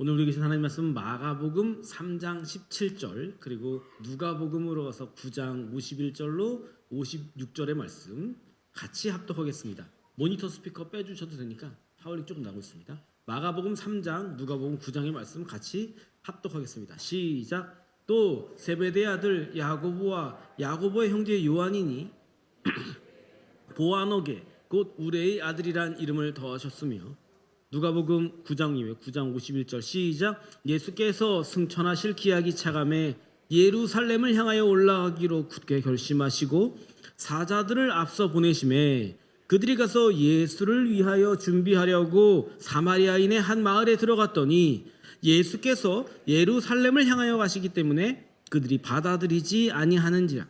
오늘 우리 계신 하나님 말씀 마가복음 3장 17절 그리고 누가복음으로 가서 9장 51절로 56절의 말씀 같이 합독하겠습니다. 모니터 스피커 빼주셔도 되니까 파울링 조금 나고 있습니다. 마가복음 3장 누가복음 9장의 말씀 같이 합독하겠습니다. 시작. 또 세베대의 아들 야고보와 야고보의 형제 요한이니 보아너게 곧 우레의 아들이란 이름을 더하셨으며 누가복음 9장 이후에 9장 51절 시작. 예수께서 승천하실 기약이 차감해 예루살렘을 향하여 올라가기로 굳게 결심하시고 사자들을 앞서 보내심에 그들이 가서 예수를 위하여 준비하려고 사마리아인의 한 마을에 들어갔더니 예수께서 예루살렘을 향하여 가시기 때문에 그들이 받아들이지 아니하는지라.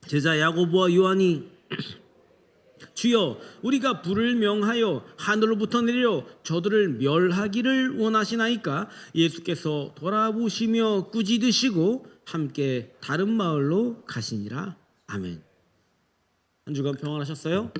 제자 야고보와 요한이 주여 우리가 불을 명하여 하늘로부터 내려 저들을 멸하기를 원하시나이까. 예수께서 돌아보시며 꾸짖으시고 함께 다른 마을로 가시니라. 아멘. 한 주간 평안하셨어요?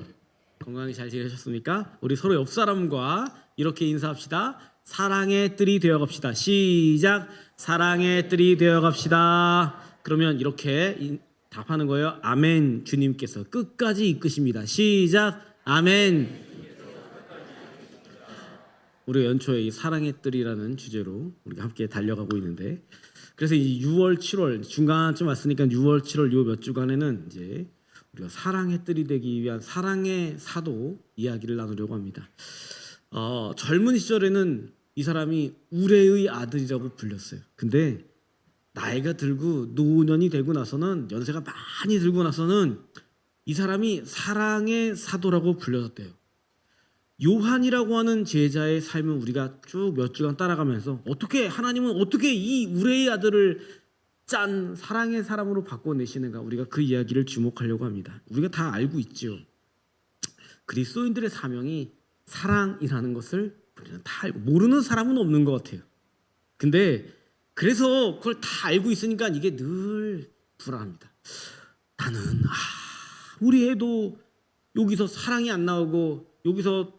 건강히 잘 지내셨습니까? 우리 서로 옆 사람과 이렇게 인사합시다. 사랑의 뜰이 되어갑시다. 시작. 사랑의 뜰이 되어갑시다. 그러면 이렇게 답하는 거예요. 아멘. 주님께서 끝까지 이끄십니다. 시작. 아멘. 우리 연초에 이 사랑의 뜰이라는 주제로 우리가 함께 달려가고 있는데, 그래서 이 6월, 7월 중간쯤 왔으니까 6월, 7월 요 몇 주간에는 이제 우리가 사랑의 뜰이 되기 위한 사랑의 사도 이야기를 나누려고 합니다. 젊은 시절에는 이 사람이 우레의 아들이라고 불렸어요. 근데 나이가 들고 노년이 되고 나서는, 연세가 많이 들고 나서는 이 사람이 사랑의 사도라고 불렸대요. 요한이라고 하는 제자의 삶을 우리가 쭉 몇 주간 따라가면서 하나님은 어떻게 이 우레의 아들을 짠 사랑의 사람으로 바꿔내시는가, 우리가 그 이야기를 주목하려고 합니다. 우리가 다 알고 있죠. 그리스도인들의 사명이 사랑이라는 것을 우리는 다 알고, 모르는 사람은 없는 것 같아요. 근데 그래서 그걸 다 알고 있으니까 이게 늘 불안합니다. 나는 우리 애도 여기서 사랑이 안 나오고 여기서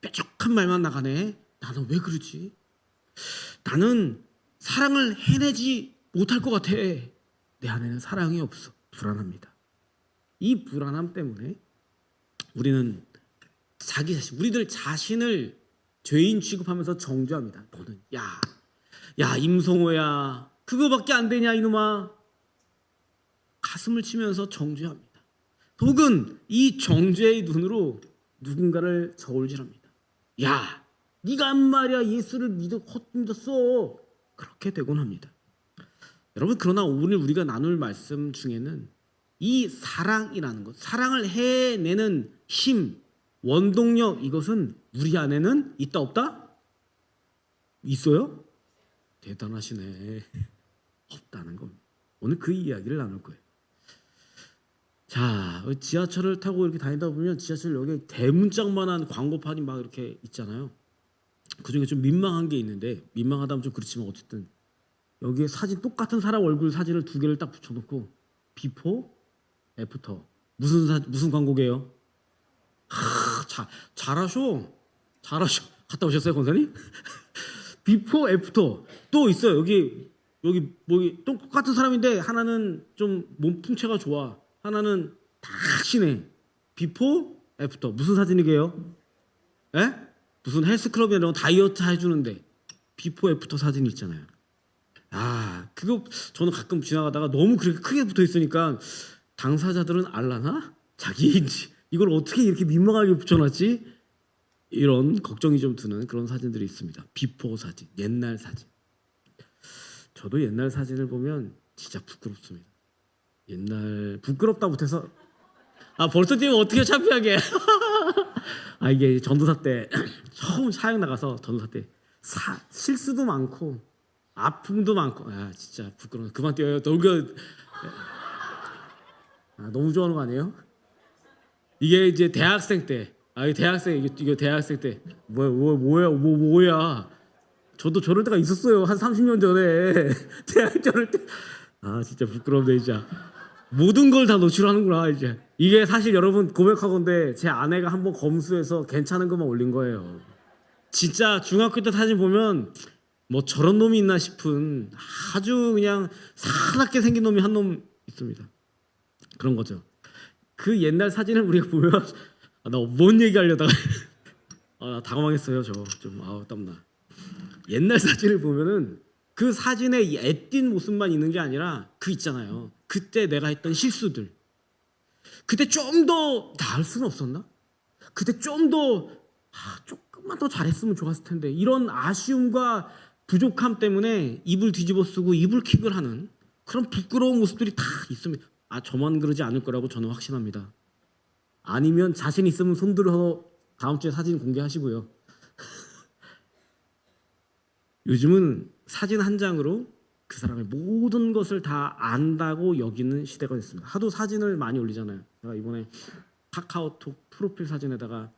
뾰족한 말만 나가네. 나는 왜 그러지? 나는 사랑을 해내지 못할 것 같아. 내 안에는 사랑이 없어. 불안합니다. 이 불안함 때문에 우리는 우리들 자신을 죄인 취급하면서 정죄합니다. 너는 야 임성호야, 그거밖에 안 되냐 이놈아. 가슴을 치면서 정죄합니다. 혹은 이 정죄의 눈으로 누군가를 저울질합니다. 야, 네가 한 말이야 예수를 믿었어. 그렇게 되곤 합니다. 여러분, 그러나 오늘 우리가 나눌 말씀 중에는 이 사랑이라는 것, 사랑을 해내는 힘, 원동력, 이것은 우리 안에는 있다 없다? 있어요? 대단하시네. 없다는 겁니다. 오늘 그 이야기를 나눌 거예요. 자, 지하철을 타고 이렇게 다니다 보면 지하철 여기 대문짝만한 광고판이 막 이렇게 있잖아요. 그중에 좀 민망한 게 있는데, 민망하다면 좀 그렇지만 어쨌든 여기에 사진, 똑같은 사람 얼굴 사진을 두 개를 딱 붙여놓고 비포, 애프터. 무슨 광고게요? 잘하셔. 갔다 오셨어요, 권사님? 비포, 애프터. 또 있어요. 여기 똑같은 사람인데 하나는 좀 몸 풍채가 좋아, 하나는 탁신해. 비포, 애프터. 무슨 사진이게요? 에? 무슨 헬스클럽이나 다이어트 해주는데 비포, 애프터 사진이 있잖아요. 그거 저는 가끔 지나가다가 너무 그렇게 크게 붙어 있으니까 당사자들은 알라나? 자기인지 이걸 어떻게 이렇게 민망하게 붙여놨지? 이런 걱정이 좀 드는 그런 사진들이 있습니다. 비포 사진, 옛날 사진. 저도 옛날 사진을 보면 진짜 부끄럽습니다. 옛날 부끄럽다 못해서 벌써 뛰면 어떻게 창피하게. 이게 전도사 때 처음 사역 나가서, 전도사 때 실수도 많고 아픔도 많고 진짜 부끄러워. 그만 뛰어요. 너무 좋아하는 거 아니에요? 이게 이제 대학생 때, 이거 대학생 때 뭐야. 저도 저럴 때가 있었어요. 한 30년 전에 대학 저럴 때. 진짜 부끄럽네 진짜. 모든 걸 다 노출하는구나 이제. 이게 사실 여러분 고백하건대 제 아내가 한번 검수해서 괜찮은 것만 올린 거예요. 진짜 중학교 때 사진 보면 뭐 저런 놈이 있나 싶은 아주 그냥 사납게 생긴 놈이 한 놈 있습니다. 그런 거죠. 그 옛날 사진을 우리가 보면 나 뭔 얘기하려다가 나 당황했어요. 저 좀 땀나. 옛날 사진을 보면은 그 사진에 애띤 모습만 있는 게 아니라 그 있잖아요. 그때 내가 했던 실수들. 그때 좀 더 나을 수는 없었나? 그때 좀 더 조금만 더 잘했으면 좋았을 텐데 이런 아쉬움과 부족함 때문에 입을 뒤집어 쓰고 이불킥을 하는 그런 부끄러운 모습들이 다 있습니다. 저만 그러지 않을 거라고 저는 확신합니다. 아니면 자신 있으면 손들어서 다음 주에 사진 공개하시고요. 요즘은 사진 한 장으로 그 사람의 모든 것을 다 안다고 여기는 시대가 됐습니다. 하도 사진을 많이 올리잖아요. 제가 이번에 카카오톡 프로필 사진에다가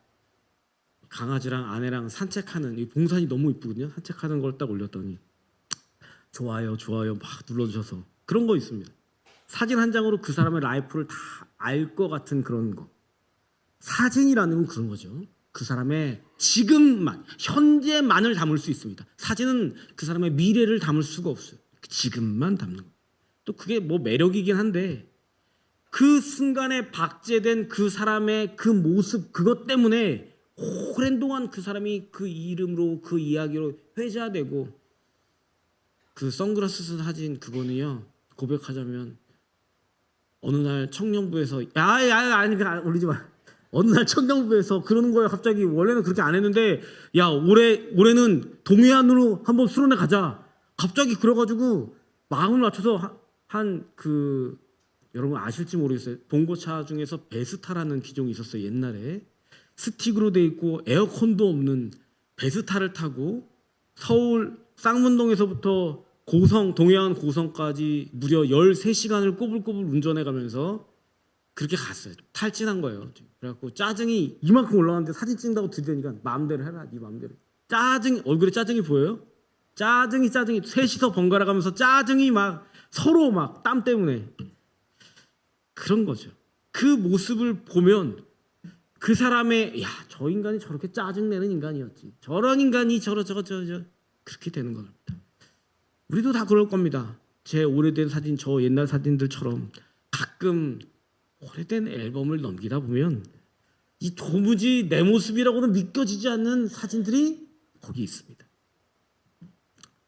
강아지랑 아내랑 산책하는 이 봉산이 너무 이쁘거든요. 산책하는 걸 딱 올렸더니 좋아요 막 눌러주셔서 그런 거 있습니다. 사진 한 장으로 그 사람의 라이프를 다 알 것 같은 그런 거. 사진이라는 건 그런 거죠. 그 사람의 지금만, 현재만을 담을 수 있습니다. 사진은 그 사람의 미래를 담을 수가 없어요. 지금만 담는 거. 또 그게 뭐 매력이긴 한데 그 순간에 박제된 그 사람의 그 모습 그것 때문에 오랜 동안 그 사람이 그 이름으로 그 이야기로 회자되고 그 선글라스 쓴 사진 그거는요 고백하자면 어느 날 청년부에서 아니 올리지 마. 어느 날 청년부에서 그러는 거예요. 갑자기 원래는 그렇게 안 했는데 야 올해는 동해안으로 한번 수련회 가자. 갑자기 그래가지고 마음을 맞춰서 한 그 여러분 아실지 모르겠어요. 봉고차 중에서 베스타라는 기종이 있었어요. 옛날에 스틱으로 돼 있고 에어컨도 없는 베스타를 타고 서울 쌍문동에서부터 동해안 고성까지 무려 13시간을 꼬불꼬불 운전해 가면서 그렇게 갔어요. 탈진한 거예요. 그래갖고 짜증이 이만큼 올라갔는데 사진 찍는다고 들으니까 마음대로 해라. 네 마음대로. 얼굴에 짜증이 보여요? 짜증이 셋이서 번갈아 가면서 짜증이 막 서로 막 땀 때문에 그런 거죠. 그 모습을 보면 그 사람의 저 인간이 저렇게 짜증내는 인간이었지. 저런 인간이 저러 그렇게 되는 겁니다. 우리도 다 그럴 겁니다. 제 오래된 사진, 저 옛날 사진들처럼 가끔 오래된 앨범을 넘기다 보면 이 도무지 내 모습이라고는 믿겨지지 않는 사진들이 거기 있습니다.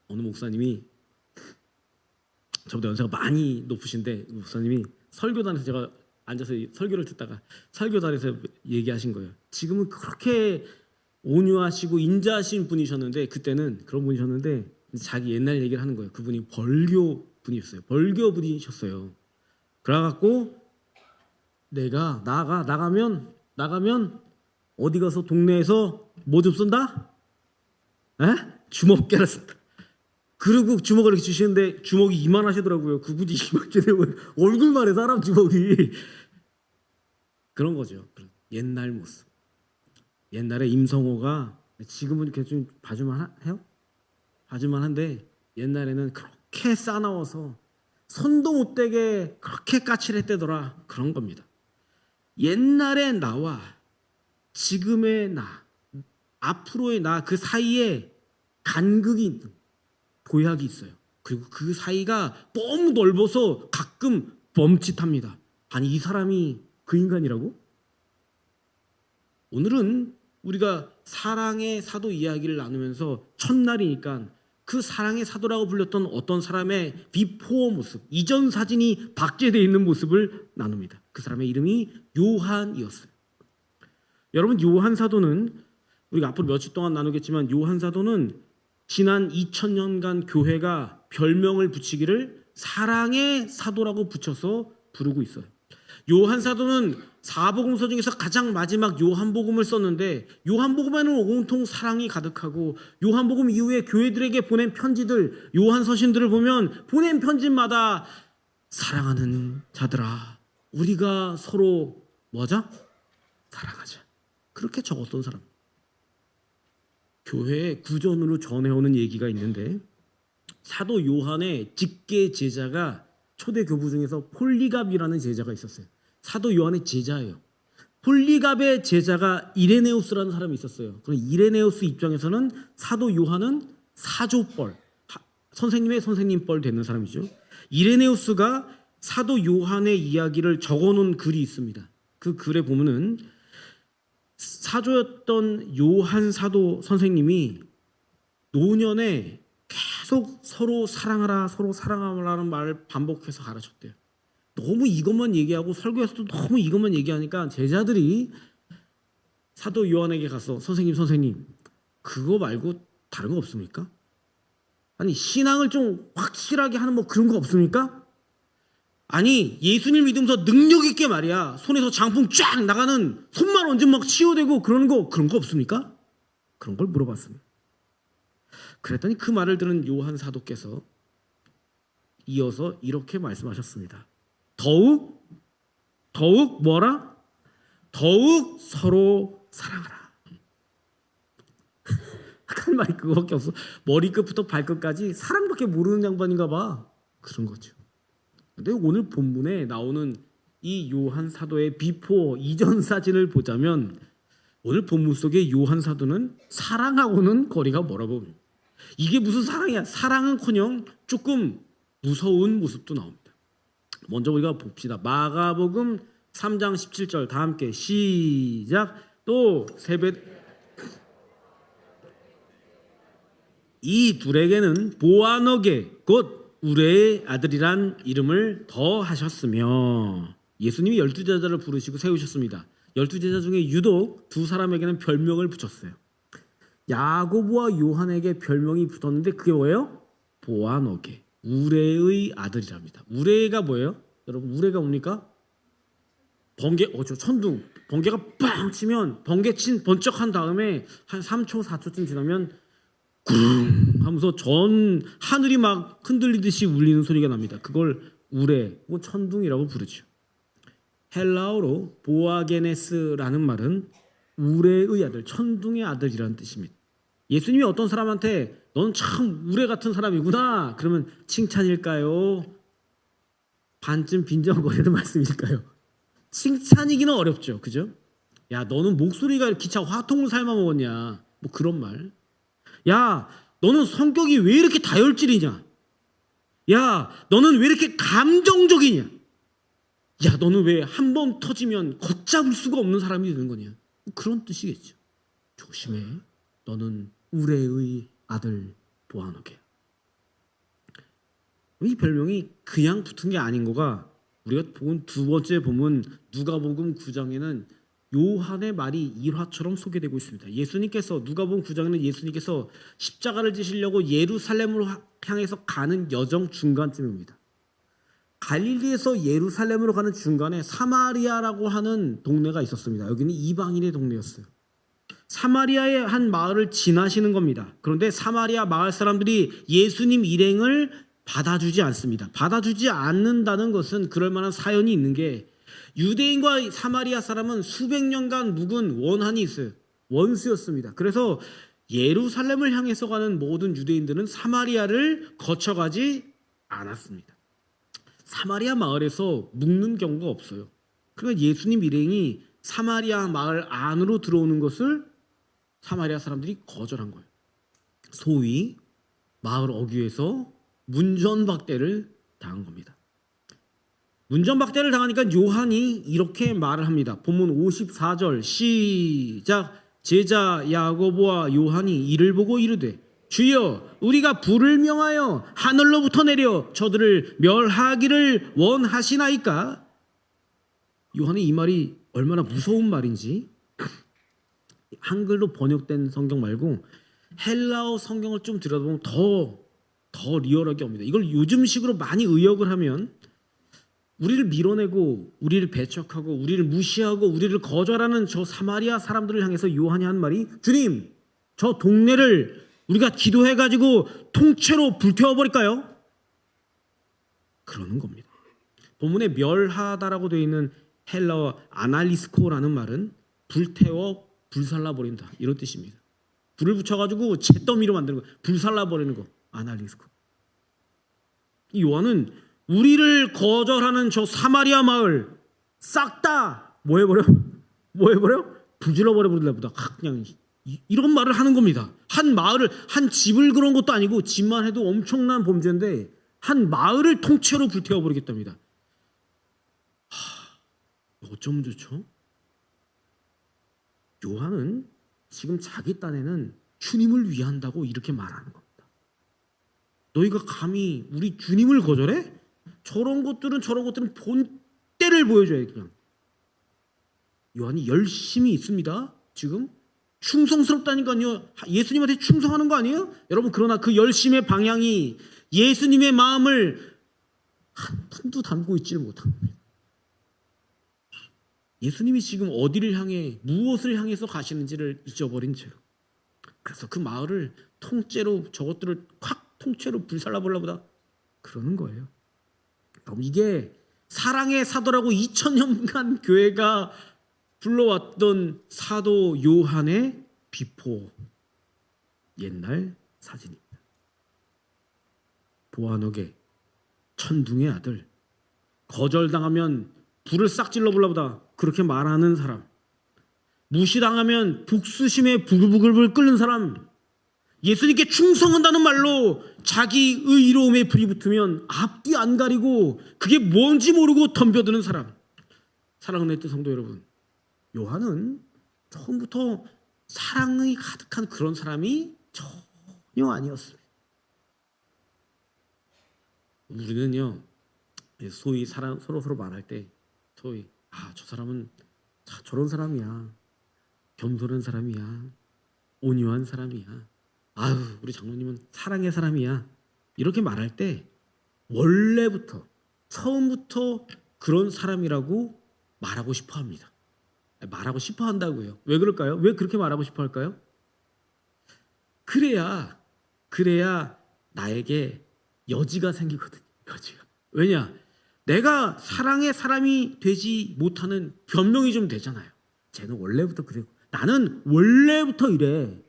어느 목사님이 저보다 연세가 많이 높으신데 목사님이 설교단에서 제가 앉아서 설교를 듣다가 설교단에서 얘기하신 거예요. 지금은 그렇게 온유하시고 인자하신 분이셨는데 그때는 그런 분이셨는데 자기 옛날 얘기를 하는 거예요. 그분이 벌교 분이셨어요. 벌교 분이셨어요. 그래갖고 내가 나가면 어디 가서 동네에서 뭐 좀 쏜다? 주먹깨를 쓴다. 그리고 주먹을 이렇게 주시는데 주먹이 이만하시더라고요. 그분이 이만하게 되면 얼굴만 해 사람 주먹이. 그런 거죠. 옛날 모습. 옛날에 임성호가 지금은 이렇게 좀 봐줄만 해요? 봐줄만 한데 옛날에는 그렇게 싸나워서 손도 못 대게 그렇게 까칠했대더라. 그런 겁니다. 옛날의 나와 지금의 나, 앞으로의 나 그 사이에 간극이 도약이 있어요. 그리고 그 사이가 너무 넓어서 가끔 멈칫합니다. 아니 이 사람이 그 인간이라고? 오늘은 우리가 사랑의 사도 이야기를 나누면서 첫날이니까 그 사랑의 사도라고 불렸던 어떤 사람의 비포 모습, 이전 사진이 박제되어 있는 모습을 나눕니다. 그 사람의 이름이 요한이었어요. 여러분 요한 사도는 우리가 앞으로 며칠 동안 나누겠지만 요한 사도는 지난 2000년간 교회가 별명을 붙이기를 사랑의 사도라고 붙여서 부르고 있어요. 요한 사도는 사복음서 중에서 가장 마지막 요한복음을 썼는데 요한복음에는 온통 사랑이 가득하고 요한복음 이후에 교회들에게 보낸 편지들, 요한서신들을 보면 보낸 편지마다 사랑하는 자들아 우리가 서로 뭐하자? 사랑하자. 그렇게 적었던 사람. 교회의 구전으로 전해오는 얘기가 있는데 사도 요한의 직계 제자가 초대 교부 중에서 폴리갑이라는 제자가 있었어요. 사도 요한의 제자예요. 폴리갑의 제자가 이레네우스라는 사람이 있었어요. 그럼 이레네우스 입장에서는 사도 요한은 사조뻘, 선생님의 선생님뻘 되는 사람이죠. 이레네우스가 사도 요한의 이야기를 적어놓은 글이 있습니다. 그 글에 보면은 사조였던 요한 사도 선생님이 노년에 계속 서로 사랑하라, 서로 사랑하라는 말을 반복해서 가르쳤대요. 너무 이것만 얘기하고 설교에서도 너무 이것만 얘기하니까 제자들이 사도 요한에게 가서 선생님 그거 말고 다른 거 없습니까? 아니 신앙을 좀 확실하게 하는 뭐 그런 거 없습니까? 아니 예수님 믿으면서 능력 있게 말이야 손에서 장풍 쫙 나가는 손만 얹으면 막 치유되고 그런 거 없습니까? 그런 걸 물어봤습니다. 그랬더니 그 말을 들은 요한 사도께서 이어서 이렇게 말씀하셨습니다. 더욱 뭐라? 더욱 서로 사랑하라. 할 말이 그거밖에 없어. 머리끝부터 발끝까지 사랑밖에 모르는 양반인가 봐. 그런 거죠. 근데 오늘 본문에 나오는 이 요한 사도의 비포 이전 사진을 보자면 오늘 본문 속의 요한 사도는 사랑하고는 거리가 멀어요. 이게 무슨 사랑이야? 사랑은커녕 조금 무서운 모습도 나옵니다. 먼저 우리가 봅시다. 마가복음 3장 17절 다 함께 시작. 또 이 둘에게는 보아너게 곧 우레의 아들이란 이름을 더 하셨으며 예수님이 12제자를 부르시고 세우셨습니다. 12제자 중에 유독 두 사람에게는 별명을 붙였어요. 야고보와 요한에게 별명이 붙었는데 그게 뭐예요? 보아너게 우레의 아들이랍니다. 우레가 뭐예요? 여러분 우레가 뭡니까? 번개, 천둥. 번개가 빵 치면 번개 친 번쩍한 다음에 한 3초 4초쯤 지나면 쿵 하면서 전 하늘이 막 흔들리듯이 울리는 소리가 납니다. 그걸 우레, 천둥이라고 부르죠. 헬라어로 보아게네스라는 말은 우레의 아들, 천둥의 아들이라는 뜻입니다. 예수님이 어떤 사람한테 넌 참 우레 같은 사람이구나 그러면 칭찬일까요? 반쯤 빈정거리는 말씀일까요? 칭찬이기는 어렵죠. 그죠? 야 너는 목소리가 기차 화통을 삶아 먹었냐 뭐 그런 말. 야 너는 성격이 왜 이렇게 다혈질이냐. 야 너는 왜 이렇게 감정적이냐. 야 너는 왜 한 번 터지면 걷잡을 수가 없는 사람이 되는 거냐. 그런 뜻이겠죠. 조심해. 너는 우레의 아들 보아너게. 이 별명이 그냥 붙은 게 아닌 거가 우리가 본 두 번째 보면 누가복음 9장에는 요한의 말이 일화처럼 소개되고 있습니다. 예수님께서 누가복음 9장에는 예수님께서 십자가를 지시려고 예루살렘으로 향해서 가는 여정 중간쯤입니다. 갈릴리에서 예루살렘으로 가는 중간에 사마리아라고 하는 동네가 있었습니다. 여기는 이방인의 동네였어요. 사마리아의 한 마을을 지나시는 겁니다. 그런데 사마리아 마을 사람들이 예수님 일행을 받아주지 않습니다. 받아주지 않는다는 것은 그럴 만한 사연이 있는 게 유대인과 사마리아 사람은 수백 년간 묵은 원한이 있어요. 원수였습니다. 그래서 예루살렘을 향해서 가는 모든 유대인들은 사마리아를 거쳐가지 않았습니다. 사마리아 마을에서 묵는 경우가 없어요. 그러니까 예수님 일행이 사마리아 마을 안으로 들어오는 것을 사마리아 사람들이 거절한 거예요. 소위 마을 어귀에서 문전박대를 당한 겁니다. 문전박대를 당하니까 요한이 이렇게 말을 합니다. 본문 54절 시작. 제자 야고보와 요한이 이를 보고 이르되 주여 우리가 불을 명하여 하늘로부터 내려 저들을 멸하기를 원하시나이까. 요한의 이 말이 얼마나 무서운 말인지 한글로 번역된 성경 말고 헬라어 성경을 좀 들여다보면 더 리얼하게 옵니다. 이걸 요즘식으로 많이 의역을 하면 우리를 밀어내고 우리를 배척하고 우리를 무시하고 우리를 거절하는 저 사마리아 사람들을 향해서 요한이 한 말이 주님 저 동네를 우리가 기도해가지고 통째로 불태워버릴까요? 그러는 겁니다. 본문에 멸하다라고 되어 있는 헬라어 아날리스코라는 말은 불태워 불살라버린다 이런 뜻입니다. 불을 붙여가지고 잿더미로 만드는 거, 불살라버리는 거 아날리스코. 이 요한은 우리를 거절하는 저 사마리아 마을 싹 다 뭐 해버려? 부질러버려 버리나 보다. 그냥 이런 말을 하는 겁니다. 한 마을을, 한 집을 그런 것도 아니고 집만 해도 엄청난 범죄인데 한 마을을 통째로 불태워버리겠답니다. 어쩌면 좋죠? 요한은 지금 자기 딴에는 주님을 위한다고 이렇게 말하는 겁니다. 너희가 감히 우리 주님을 거절해? 저런 것들은 본때를 보여줘야 그냥. 요한이 열심히 있습니다. 지금 충성스럽다니까요. 예수님한테 충성하는 거 아니에요? 여러분, 그러나 그 열심의 방향이 예수님의 마음을 한 푼도 담고 있지를 못한 겁니다. 예수님이 지금 어디를 향해 무엇을 향해서 가시는지를 잊어버린 채로, 그래서 그 마을을 통째로 저것들을 콱 통째로 불살라보려보다 그러는 거예요. 그럼 이게 사랑의 사도라고 2000년간 교회가 불러왔던 사도 요한의 비포 옛날 사진입니다. 보아노게 천둥의 아들, 거절당하면 불을 싹 질러보려보다 그렇게 말하는 사람, 무시당하면 복수심에 부글부글 끓는 사람, 예수님께 충성한다는 말로 자기 의로움에 불이 붙으면 앞뒤 안 가리고 그게 뭔지 모르고 덤벼드는 사람. 사랑하는 성도 여러분, 요한은 처음부터 사랑이 가득한 그런 사람이 전혀 아니었습니다. 우리는요, 소위 서로 말할 때 소위 저 사람은 저런 사람이야, 겸손한 사람이야, 온유한 사람이야, 아유 우리 장로님은 사랑의 사람이야, 이렇게 말할 때 원래부터 처음부터 그런 사람이라고 말하고 싶어 합니다. 말하고 싶어 한다고요. 왜 그럴까요? 왜 그렇게 말하고 싶어 할까요? 그래야 나에게 여지가 생기거든요. 여지가. 왜냐? 내가 사랑의 사람이 되지 못하는 변명이 좀 되잖아요. 쟤는 원래부터 그래. 나는 원래부터 이래.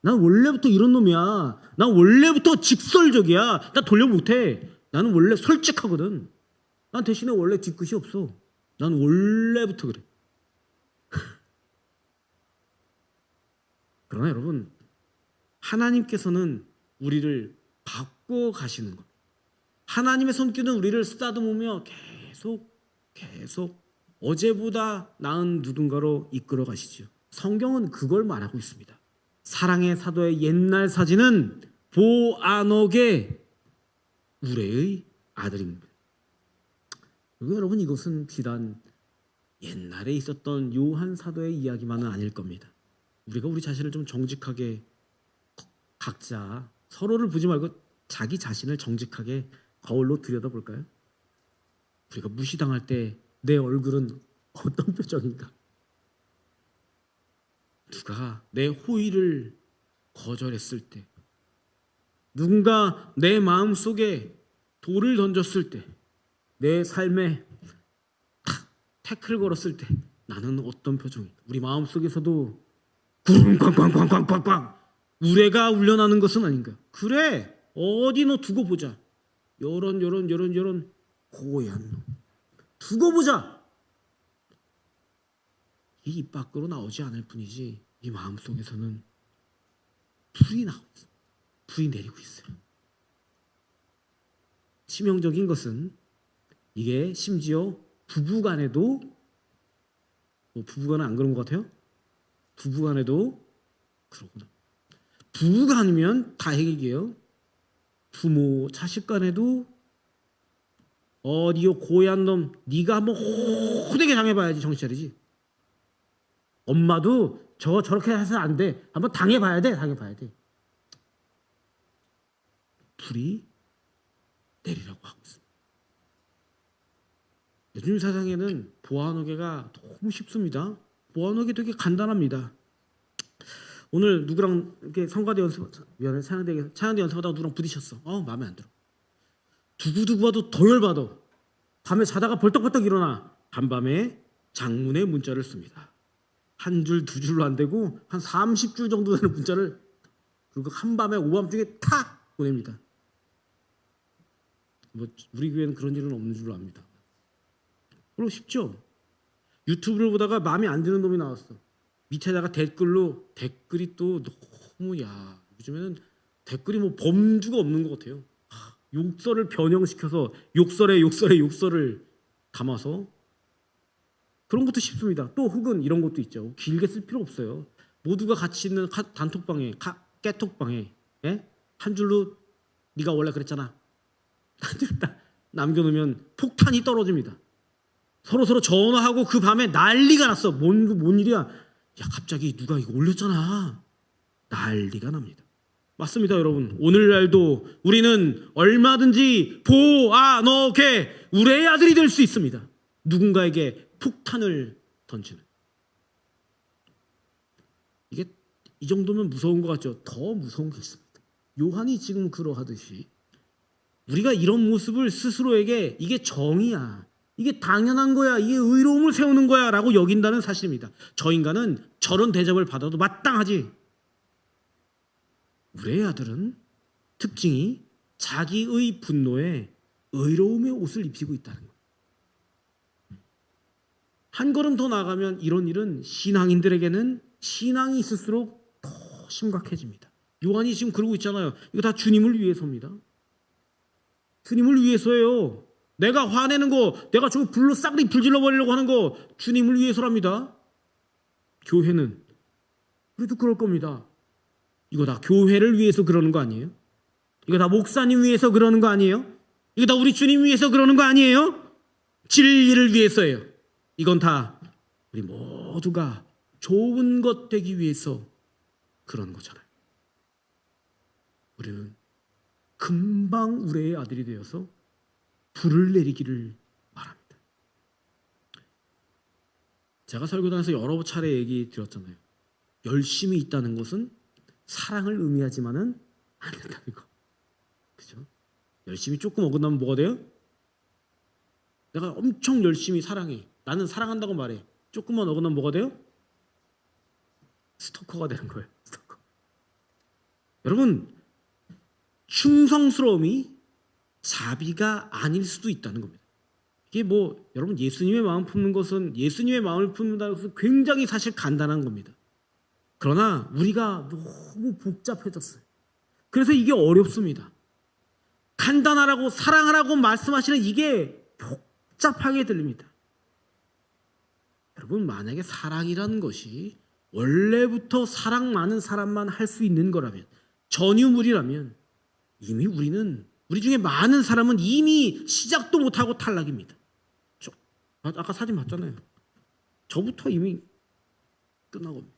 난 원래부터 이런 놈이야. 난 원래부터 직설적이야. 나 돌려 못해. 나는 원래 솔직하거든. 난 대신에 원래 뒤끝이 없어. 난 원래부터 그래. 그러나 여러분, 하나님께서는 우리를 바꿔 가시는 겁니다. 하나님의 손길은 우리를 쓰다듬으며 계속 어제보다 나은 누군가로 이끌어 가시죠. 성경은 그걸 말하고 있습니다. 사랑의 사도의 옛날 사진은 보아녹의 우레의 아들입니다. 그리고 여러분, 이것은 비단 옛날에 있었던 요한 사도의 이야기만은 아닐 겁니다. 우리가 우리 자신을 좀 정직하게, 각자 서로를 보지 말고 자기 자신을 정직하게 거울로 들여다볼까요? 우리가 무시당할 때 내 얼굴은 어떤 표정인가? 누가 내 호의를 거절했을 때, 누군가 내 마음속에 돌을 던졌을 때, 내 삶에 태클을 걸었을 때 나는 어떤 표정인가? 우리 마음속에서도 구름 꽝꽝꽝꽝꽝꽝 우레가 울려나는 것은 아닌가? 그래, 어디 너 두고 보자. 요런 고얀 놈 두고 보자. 이 입 밖으로 나오지 않을 뿐이지 이 마음속에서는 불이 나오고 있어요. 불이 내리고 있어요. 치명적인 것은 이게 심지어 부부간에도, 부부간은 안 그런 것 같아요? 부부간에도 그러구나. 부부간이면 다행이게요. 부모 자식간에도 어디요 고얀 놈, 네가 한번 호되게 당해봐야지 정신 차리지. 엄마도 저렇게 해서 안 돼. 한번 당해봐야 돼. 불이 내리라고 하고 있습니다. 요즘 세상에는 보아노게가 너무 쉽습니다. 보아노게 되게 간단합니다. 오늘 누구랑 이렇게 성가대 연습위원회 찬양대 연습하다가 누구랑 부딪혔어. 마음에 안 들어. 두고두고 봐도 더 열받아. 밤에 자다가 벌떡벌떡 일어나. 간밤에 장문의 문자를 씁니다. 한 줄, 두 줄로 안 되고 한 30줄 정도 되는 문자를, 그리고 한밤에 오밤중에 탁 보냅니다. 우리 교회는 그런 일은 없는 줄로 압니다. 그리고 쉽죠. 유튜브를 보다가 마음에 안 드는 놈이 나왔어. 밑에다가 댓글이 또 너무 요즘에는 댓글이 뭐 범주가 없는 것 같아요. 욕설을 변형시켜서 욕설을 담아서 그런 것도 쉽습니다. 또 혹은 이런 것도 있죠. 길게 쓸 필요 없어요. 모두가 같이 있는 단톡방에 깨톡방에 한 줄로 네가 원래 그랬잖아. 한 줄 딱 남겨놓으면 폭탄이 떨어집니다. 서로 전화하고 그 밤에 난리가 났어. 뭔 일이야? 야 갑자기 누가 이거 올렸잖아. 난리가 납니다. 맞습니다, 여러분. 오늘날도 우리는 얼마든지 보아노게 우리의 아들이 될 수 있습니다. 누군가에게 폭탄을 던지는. 이게 이 정도면 무서운 것 같죠? 더 무서운 게 있습니다. 요한이 지금 그러하듯이 우리가 이런 모습을 스스로에게 이게 정의야, 이게 당연한 거야, 이게 의로움을 세우는 거야 라고 여긴다는 사실입니다. 저 인간은 저런 대접을 받아도 마땅하지. 우리의 아들은 특징이 자기의 분노에 의로움의 옷을 입히고 있다는 거예요. 한 걸음 더 나아가면 이런 일은 신앙인들에게는 신앙이 있을수록 더 심각해집니다. 요한이 지금 그러고 있잖아요. 이거 다 주님을 위해서입니다. 주님을 위해서예요. 내가 화내는 거, 내가 저 불로 싹리 불질러 버리려고 하는 거 주님을 위해서랍니다. 교회는 우리도 그럴 겁니다. 이거 다 교회를 위해서 그러는 거 아니에요? 이거 다 목사님 위해서 그러는 거 아니에요? 이거 다 우리 주님 위해서 그러는 거 아니에요? 진리를 위해서예요. 이건 다 우리 모두가 좋은 것 되기 위해서 그런 거잖아요. 우리는 금방 우리의 아들이 되어서 불을 내리기를 바랍니다. 제가 설교 다녀서 여러 차례 얘기 드렸잖아요. 열심히 있다는 것은 사랑을 의미하지만은 안 된다는 거. 그죠? 열심히 조금 어긋나면 뭐가 돼요? 내가 엄청 열심히 사랑해. 나는 사랑한다고 말해. 조금만 어긋나면 뭐가 돼요? 스토커가 되는 거예요. 스토커. 여러분, 충성스러움이 자비가 아닐 수도 있다는 겁니다. 이게 뭐 여러분 예수님의 마음 품는 것은 예수님의 마음을 품는다는 것은 굉장히 사실 간단한 겁니다. 그러나 우리가 너무 복잡해졌어요. 그래서 이게 어렵습니다. 간단하라고 사랑하라고 말씀하시는 이게 복잡하게 들립니다. 여러분 만약에 사랑이라는 것이 원래부터 사랑 많은 사람만 할 수 있는 거라면 전유물이라면 이미 우리 중에 많은 사람은 이미 시작도 못하고 탈락입니다. 아까 사진 봤잖아요. 저부터 이미 끝나겁니다.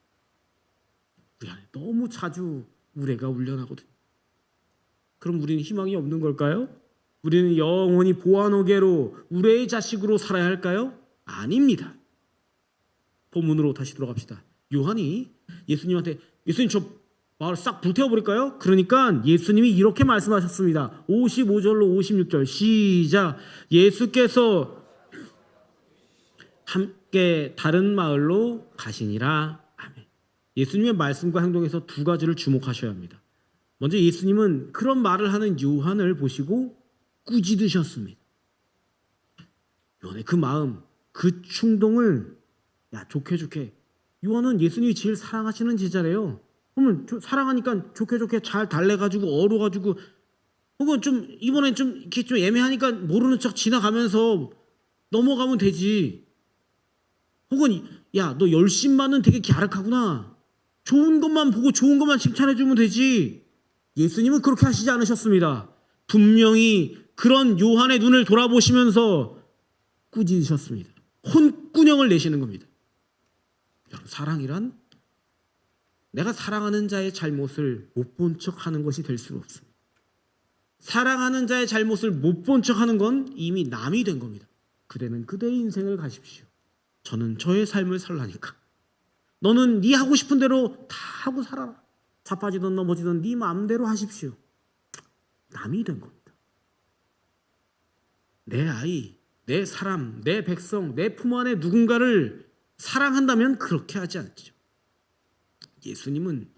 우리 안에 너무 자주 우레가 울려나거든요. 그럼 우리는 희망이 없는 걸까요? 우리는 영원히 보아노게로 우레의 자식으로 살아야 할까요? 아닙니다. 본문으로 다시 돌아갑시다. 요한이 예수님한테 예수님 저 마을 싹 불태워버릴까요? 그러니까 예수님이 이렇게 말씀하셨습니다. 55절로 56절 시작. 예수께서 함께 다른 마을로 가시니라. 아멘. 예수님의 말씀과 행동에서 두 가지를 주목하셔야 합니다. 먼저 예수님은 그런 말을 하는 요한을 보시고 꾸짖으셨습니다. 요한의 그 마음, 그 충동을 좋게 요한은 예수님이 제일 사랑하시는 제자래요. 그러면 사랑하니까 좋게 잘 달래가지고 얼어가지고 혹은 좀 이번엔 좀 이렇게 좀 애매하니까 모르는 척 지나가면서 넘어가면 되지. 혹은 야 너 열심만은 되게 갸륵하구나. 좋은 것만 보고 좋은 것만 칭찬해주면 되지. 예수님은 그렇게 하시지 않으셨습니다. 분명히 그런 요한의 눈을 돌아보시면서 꾸짖으셨습니다. 혼꾸녕을 내시는 겁니다. 여러분 사랑이란 내가 사랑하는 자의 잘못을 못 본 척하는 것이 될 수가 없습니다. 사랑하는 자의 잘못을 못 본 척하는 건 이미 남이 된 겁니다. 그대는 그대의 인생을 가십시오. 저는 저의 삶을 살라니까. 너는 네 하고 싶은 대로 다 하고 살아라. 자빠지든 넘어지든 네 마음대로 하십시오. 남이 된 겁니다. 내 아이, 내 사람, 내 백성, 내 품 안에 누군가를 사랑한다면 그렇게 하지 않죠. 예수님은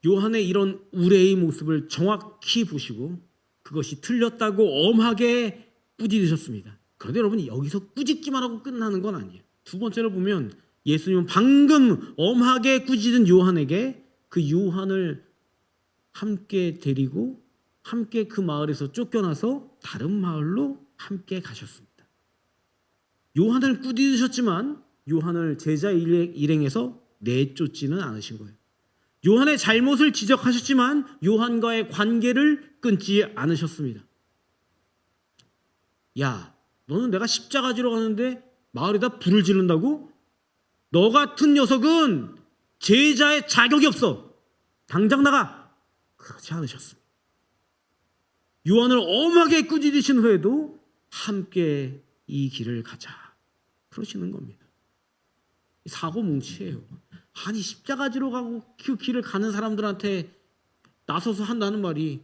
요한의 이런 우레의 모습을 정확히 보시고 그것이 틀렸다고 엄하게 꾸짖으셨습니다. 그런데 여러분 여기서 꾸짖기만 하고 끝나는 건 아니에요. 두 번째로 보면 예수님은 방금 엄하게 꾸짖은 요한에게 그 요한을 함께 데리고 함께 그 마을에서 쫓겨나서 다른 마을로 함께 가셨습니다. 요한을 꾸짖으셨지만 요한을 제자 일행에서 내쫓지는 않으신 거예요. 요한의 잘못을 지적하셨지만 요한과의 관계를 끊지 않으셨습니다. 야, 너는 내가 십자가 지러 가는데 마을에다 불을 지른다고? 너 같은 녀석은 제자의 자격이 없어. 당장 나가. 그러지 않으셨습니다. 요한을 엄하게 꾸짖으신 후에도 함께 이 길을 가자. 그러시는 겁니다. 사고뭉치예요. 아니 십자가 지러 가고 그 길을 가는 사람들한테 나서서 한다는 말이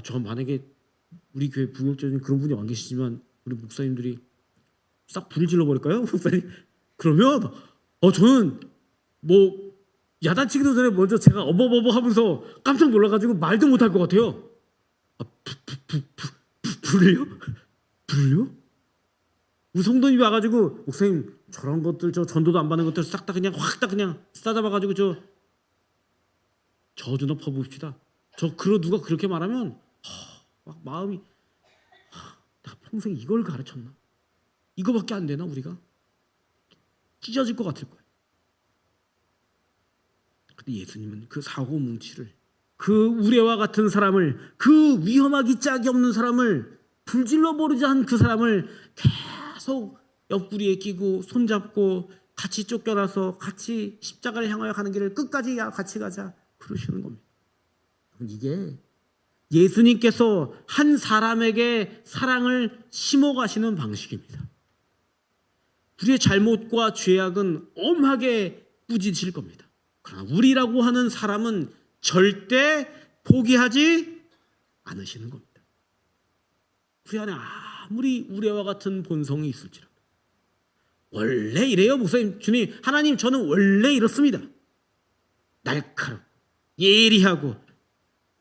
저 만약에 우리 교회 부교육자님 그런 분이 안 계시지만 우리 목사님들이 싹 불을 질러버릴까요? 목사님? 그러면 저는 뭐 야단치기도 전에 먼저 제가 어버버버 하면서 깜짝 놀라가지고 말도 못할 것 같아요. 불을요? 불을요? 우리 성도님이 와가지고 목사님 저런 것들 저 전도도 안 받는 것들 싹 다 그냥 확 다 그냥 싸잡아가지고 저 저주나 퍼부읍시다. 저 누가 그렇게 말하면 막 마음이 내가 평생 이걸 가르쳤나? 이거밖에 안 되나 우리가? 찢어질 것 같을 거예요. 근데 예수님은 그 사고뭉치를 그 우레와 같은 사람을 그 위험하기 짝이 없는 사람을 불질러 버리지 않은 그 사람을 계속 옆구리에 끼고 손잡고 같이 쫓겨나서 같이 십자가를 향하여 가는 길을 끝까지 같이 가자 그러시는 겁니다. 이게 예수님께서 한 사람에게 사랑을 심어 가시는 방식입니다. 우리의 잘못과 죄악은 엄하게 꾸짖으실 겁니다. 그러나 우리라고 하는 사람은 절대 포기하지 않으시는 겁니다. 우리 안에 아무리 우레와 같은 본성이 있을지라도 원래 이래요 목사님. 주님 하나님 저는 원래 이렇습니다. 날카롭고 예리하고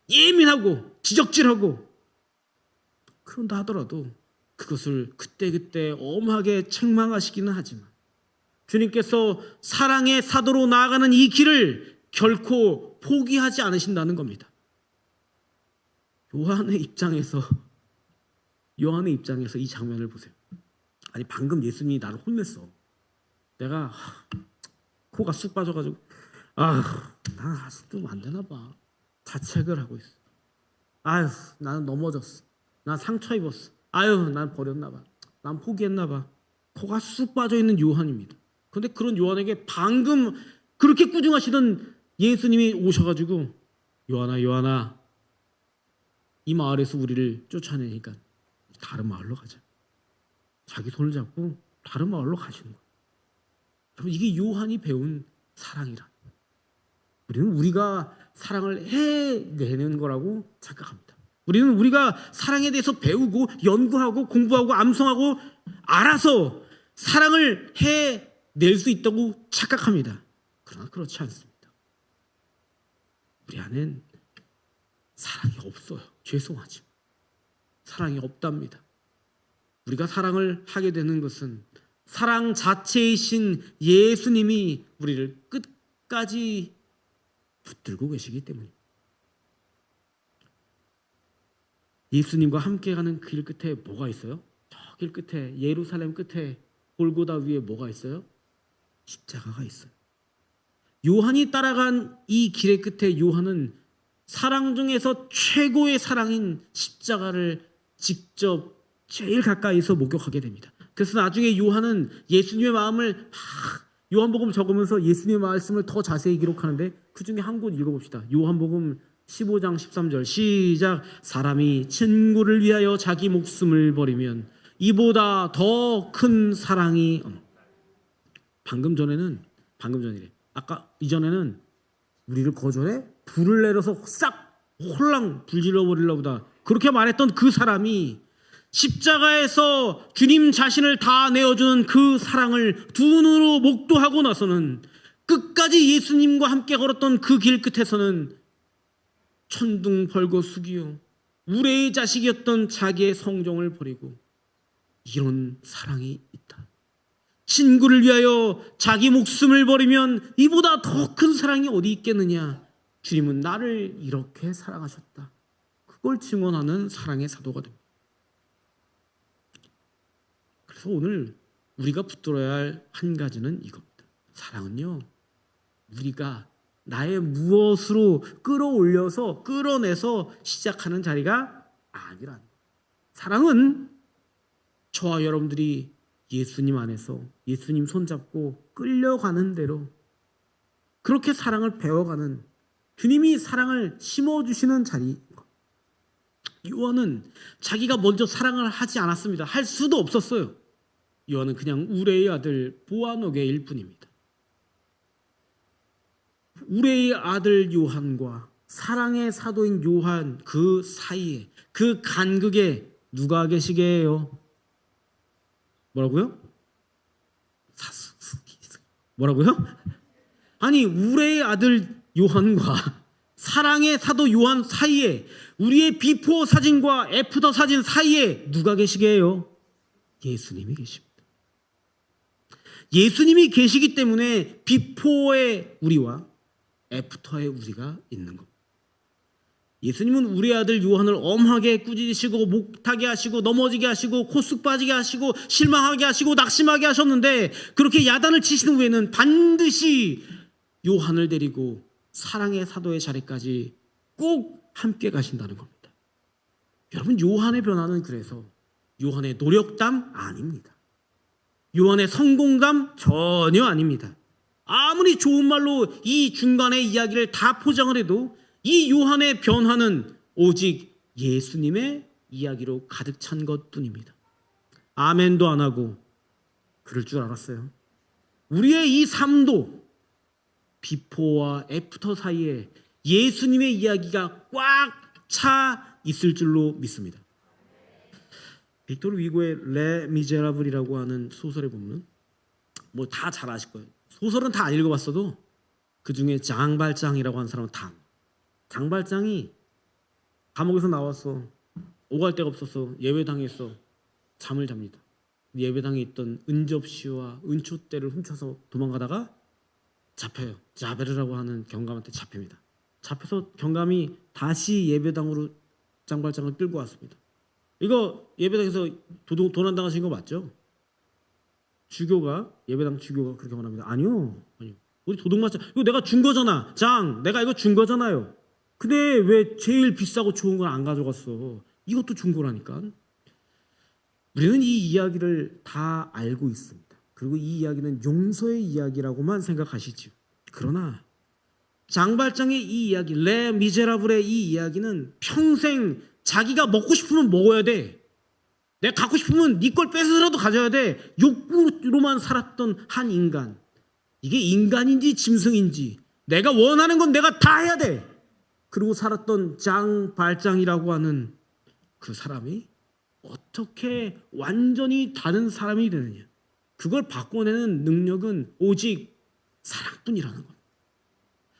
예민하고 지적질하고 그런다 하더라도 그것을 그때그때 엄하게 책망하시기는 하지만 주님께서 사랑의 사도로 나아가는 이 길을 결코 포기하지 않으신다는 겁니다. 요한의 입장에서 이 장면을 보세요. 아니 방금 예수님이 나를 혼냈어. 내가 코가 쑥 빠져가지고 난 아직도 안 되나 봐. 자책을 하고 있어. 나는 넘어졌어. 난 상처 입었어. 난 버렸나 봐. 난 포기했나 봐. 코가 쑥 빠져있는 요한입니다. 그런데 그런 요한에게 방금 그렇게 꾸중하시던 예수님이 오셔가지고 요한아 이 마을에서 우리를 쫓아내니까 다른 마을로 가자. 자기 손을 잡고 다른 마을로 가시는 거예요. 여러분 이게 요한이 배운 사랑이라. 우리는 우리가 사랑을 해내는 거라고 착각합니다. 우리는 우리가 사랑에 대해서 배우고 연구하고 공부하고 암송하고 알아서 사랑을 해낼 수 있다고 착각합니다. 그러나 그렇지 않습니다. 우리 안엔 사랑이 없어요. 죄송하지만 사랑이 없답니다. 우리가 사랑을 하게 되는 것은 사랑 자체이신 예수님이 우리를 끝까지 붙들고 계시기 때문입니다. 예수님과 함께 가는 길 끝에 뭐가 있어요? 저 길 끝에 예루살렘 끝에 골고다 위에 뭐가 있어요? 십자가가 있어요. 요한이 따라간 이 길의 끝에 요한은 사랑 중에서 최고의 사랑인 십자가를 직접 제일 가까이서 목격하게 됩니다. 그래서 나중에 요한은 예수님의 마음을 막 요한복음 적으면서 예수님의 말씀을 더 자세히 기록하는데 그 중에 한 곳 읽어봅시다. 요한복음 15장 13절 시작. 사람이 친구를 위하여 자기 목숨을 버리면 이보다 더 큰 사랑이 방금 전이래. 아까 이전에는 우리를 거절해 불을 내려서 싹 홀랑 불질러 버리려 보다 그렇게 말했던 그 사람이 십자가에서 주님 자신을 다 내어주는 그 사랑을 두 눈으로 목도하고 나서는 끝까지 예수님과 함께 걸었던 그 길 끝에서는 천둥 벌거 숙이요 우레의 자식이었던 자기의 성종을 버리고 이런 사랑이 있다. 친구를 위하여 자기 목숨을 버리면 이보다 더 큰 사랑이 어디 있겠느냐. 주님은 나를 이렇게 사랑하셨다. 그걸 증언하는 사랑의 사도가 됩니다. 그래서 오늘 우리가 붙들어야 할 한 가지는 이겁니다. 사랑은요, 우리가 나의 무엇으로 끌어올려서 끌어내서 시작하는 자리가 아니라, 사랑은 저와 여러분들이 예수님 안에서 예수님 손잡고 끌려가는 대로 그렇게 사랑을 배워가는, 주님이 사랑을 심어주시는 자리. 요한은 자기가 먼저 사랑을 하지 않았습니다. 할 수도 없었어요. 요한은 그냥 우레의 아들 보아노게일 뿐입니다. 우레의 아들 요한과 사랑의 사도인 요한 그 사이에, 그 간극에 누가 계시게 해요? 뭐라고요? 뭐라고요? 아니, 우레의 아들 요한과 사랑의 사도 요한 사이에, 우리의 비포 사진과 애프터 사진 사이에 누가 계시게 해요? 예수님이 계십니다. 예수님이 계시기 때문에 비포의 우리와 애프터의 우리가 있는 겁니다. 예수님은 우리 아들 요한을 엄하게 꾸짖으시고 목타게 하시고 넘어지게 하시고 코쑥 빠지게 하시고 실망하게 하시고 낙심하게 하셨는데, 그렇게 야단을 치신 후에는 반드시 요한을 데리고 사랑의 사도의 자리까지 꼭 함께 가신다는 겁니다. 여러분, 요한의 변화는 그래서 요한의 노력담 아닙니다. 요한의 성공담 전혀 아닙니다. 아무리 좋은 말로 이 중간의 이야기를 다 포장을 해도 이 요한의 변화는 오직 예수님의 이야기로 가득 찬 것뿐입니다. 아멘도 안 하고 그럴 줄 알았어요. 우리의 이 삶도 비포와 애프터 사이에 예수님의 이야기가 꽉 차 있을 줄로 믿습니다. 빅토르 위고의 레 미제라블이라고 하는 소설에 보면, 뭐 다 잘 아실 거예요. 소설은 다 안 읽어봤어도 그 중에 장발장이라고 하는 사람은 다, 장발장이 감옥에서 나와서 오갈 데가 없어서 예배당에서 잠을 잡니다. 예배당에 있던 은접시와 은촛대를 훔쳐서 도망가다가 잡혀요. 자베르라고 하는 경감한테 잡힙니다. 잡혀서 경감이 다시 예배당으로 장발장을 끌고 왔습니다. 이거 예배당에서 도난당하신 거 맞죠? 주교가, 예배당 주교가 그렇게 말합니다. 아니요. 우리 도둑맞자. 이거 내가 준 거잖아. 내가 이거 준 거잖아요. 근데 왜 제일 비싸고 좋은 걸 안 가져갔어? 이것도 준 거라니까. 우리는 이 이야기를 다 알고 있습니다. 그리고 이 이야기는 용서의 이야기라고만 생각하시죠. 그러나 장발장의 이 이야기, 레 미제라블의 이 이야기는 평생 자기가 먹고 싶으면 먹어야 돼. 내가 갖고 싶으면 네 걸 뺏어서라도 가져야 돼. 욕구로만 살았던 한 인간. 이게 인간인지 짐승인지 내가 원하는 건 내가 다 해야 돼. 그리고 살았던 장발장이라고 하는 그 사람이 어떻게 완전히 다른 사람이 되느냐. 그걸 바꿔내는 능력은 오직 사랑뿐이라는 것.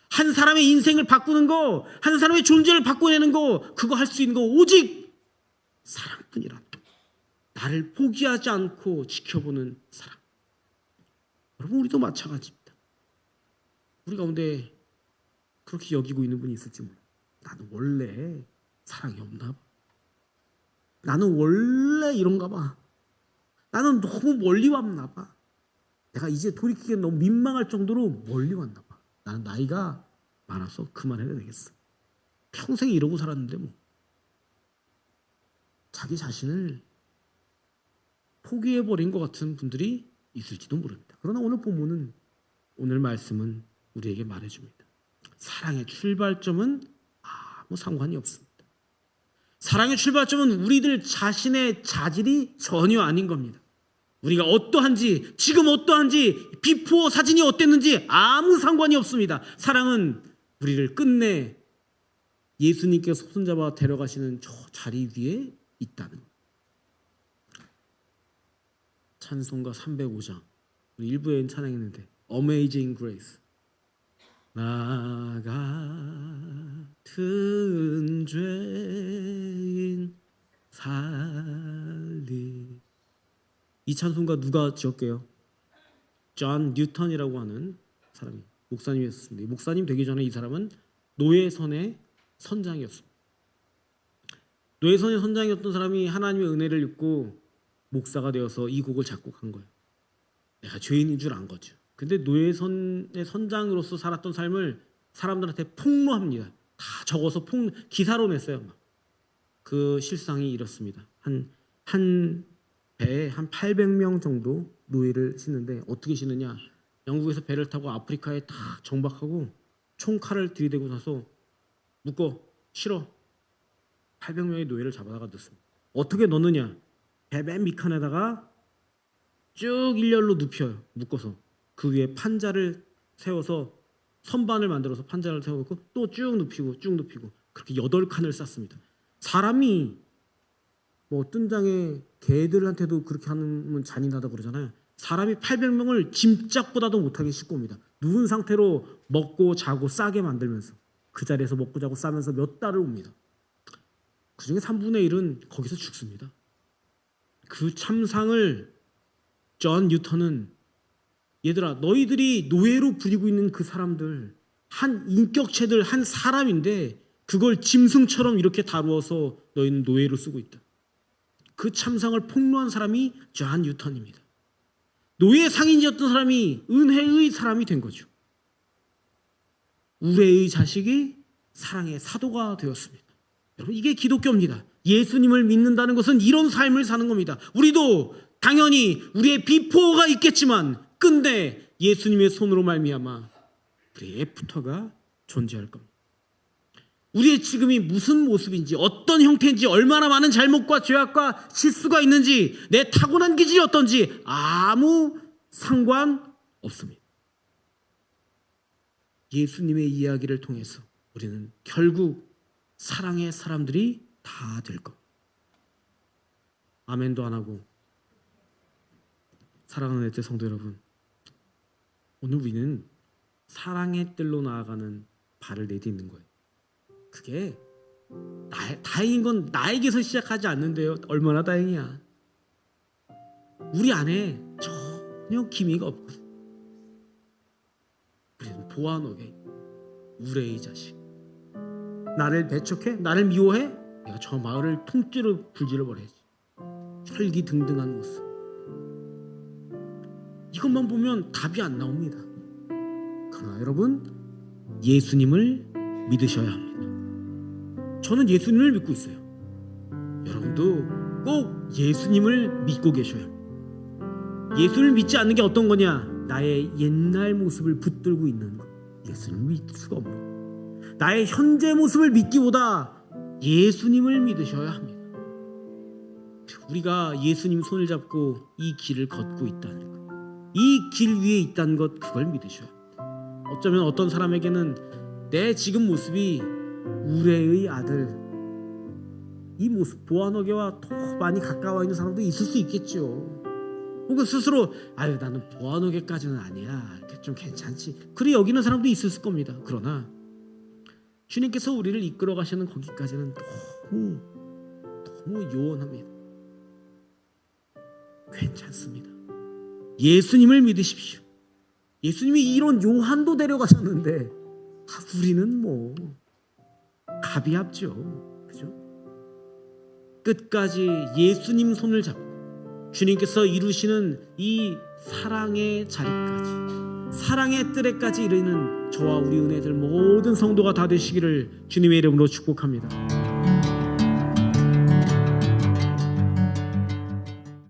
한 사람의 인생을 바꾸는 거, 한 사람의 존재를 바꿔내는 거, 그거 할 수 있는 거 오직 사랑뿐이라는 것. 나를 포기하지 않고 지켜보는 사랑. 여러분, 우리도 마찬가지입니다. 우리 가운데 그렇게 여기고 있는 분이 있을지 몰라요. 나는 원래 사랑이 없나 봐. 나는 원래 이런가 봐. 나는 너무 멀리 왔나 봐. 내가 이제 돌이키기엔 너무 민망할 정도로 멀리 왔나 봐. 나는 나이가 많아서 그만해야 되겠어. 평생 이러고 살았는데 뭐. 자기 자신을 포기해버린 것 같은 분들이 있을지도 모릅니다. 그러나 오늘 본문은, 오늘 말씀은 우리에게 말해줍니다. 사랑의 출발점은 아무 상관이 없습니다. 사랑의 출발점은 우리들 자신의 자질이 전혀 아닌 겁니다. 우리가 어떠한지, 지금 어떠한지, 비포 사진이 어땠는지 아무 상관이 없습니다. 사랑은 우리를 끝내 예수님께서 손잡아 데려가시는 저 자리 위에 있다는 것. 찬송가 305장, 우리 일부에 찬양했는데 Amazing Grace. 나 같은 죄인 살리. 이 찬송가 누가 지었게요? 존 뉴턴이라고 하는 사람이 목사님이었습니다. 목사님 되기 전에 이 사람은 노예선의 선장이었습니다. 노예선의 선장이었던 사람이 하나님의 은혜를 입고 목사가 되어서 이 곡을 작곡한 거예요. 내가 죄인인 줄 안 거죠. 근데 노예선의 선장으로서 살았던 삶을 사람들한테 폭로합니다. 다 적어서 기사로 냈어요. 그 실상이 이렇습니다. 한 배에 한 800명 정도 노예를 싣는데 어떻게 싣느냐? 영국에서 배를 타고 아프리카에 다 정박하고 총칼을 들이대고 나서 묶어 실어 800명의 노예를 잡아다가 넣습니다. 어떻게 넣느냐? 배 맨 밑칸에다가 쭉 일렬로 눕혀요. 묶어서 그 위에 판자를 세워서 선반을 만들어서 판자를 세워놓고 또 쭉 눕히고 그렇게 8칸을 쌓습니다. 사람이 뭐 뜬장에 개들한테도 그렇게 하면 잔인하다 그러잖아요. 사람이 800명을 짐짝보다도 못하게 싣고 옵니다. 누운 상태로 먹고 자고 싸게 만들면서 그 자리에서 먹고 자고 싸면서 몇 달을 옵니다. 그중에 3분의 1은 거기서 죽습니다. 그 참상을 존 뉴턴은 얘들아 너희들이 노예로 부리고 있는 그 사람들 한 인격체들 한 사람인데 그걸 짐승처럼 이렇게 다루어서 너희는 노예로 쓰고 있다. 그 참상을 폭로한 사람이 존 뉴턴입니다. 노예 상인이었던 사람이 은혜의 사람이 된 거죠. 우레의 자식이 사랑의 사도가 되었습니다. 여러분 이게 기독교입니다. 예수님을 믿는다는 것은 이런 삶을 사는 겁니다. 우리도 당연히 우리의 비포가 있겠지만 끝내 예수님의 손으로 말미암아 우리의 애프터가 존재할 겁니다. 우리의 지금이 무슨 모습인지 어떤 형태인지 얼마나 많은 잘못과 죄악과 실수가 있는지 내 타고난 기질이 어떤지 아무 상관없습니다. 예수님의 이야기를 통해서 우리는 결국 사랑의 사람들이 다 될 겁니다. 아멘도 안 하고. 사랑하는 애들 성도 여러분, 오늘 우리는 사랑의 뜰로 나아가는 발을 내딛는 거예요. 그게 다행인 건 나에게서 시작하지 않는데요. 얼마나 다행이야. 우리 안에 전혀 기미가 없거든. 우리는 보아노게 우레의 자식. 나를 배척해? 나를 미워해? 내가 저 마을을 통째로 불질러 버려야지. 혈기등등한 모습. 이것만 보면 답이 안 나옵니다. 그러나 여러분 예수님을 믿으셔야 합니다. 저는 예수님을 믿고 있어요. 여러분도 꼭 예수님을 믿고 계셔야 합니다. 예수님을 믿지 않는 게 어떤 거냐? 나의 옛날 모습을 붙들고 있는 것. 예수님을 믿을 수가 없는 것. 나의 현재 모습을 믿기보다 예수님을 믿으셔야 합니다. 우리가 예수님 손을 잡고 이 길을 걷고 있다는 것, 이 길 위에 있다는 것, 그걸 믿으셔야 합니다. 어쩌면 어떤 사람에게는 내 지금 모습이 우레의 아들, 이 모습 보아노게와 더 많이 가까워 있는 사람도 있을 수 있겠죠. 혹은 스스로 아유 나는 보아노게까지는 아니야, 좀 괜찮지, 그래 여기는 사람도 있을 겁니다. 그러나 주님께서 우리를 이끌어 가시는 거기까지는 너무 요원합니다. 괜찮습니다. 예수님을 믿으십시오. 예수님이 이런 요한도 데려가셨는데 우리는 뭐 갑이 합죠. 그죠? 끝까지 예수님 손을 잡고 주님께서 이루시는 이 사랑의 자리까지, 사랑의 뜰에까지 이르는 저와 우리 은혜들 모든 성도가 다 되시기를 주님의 이름으로 축복합니다.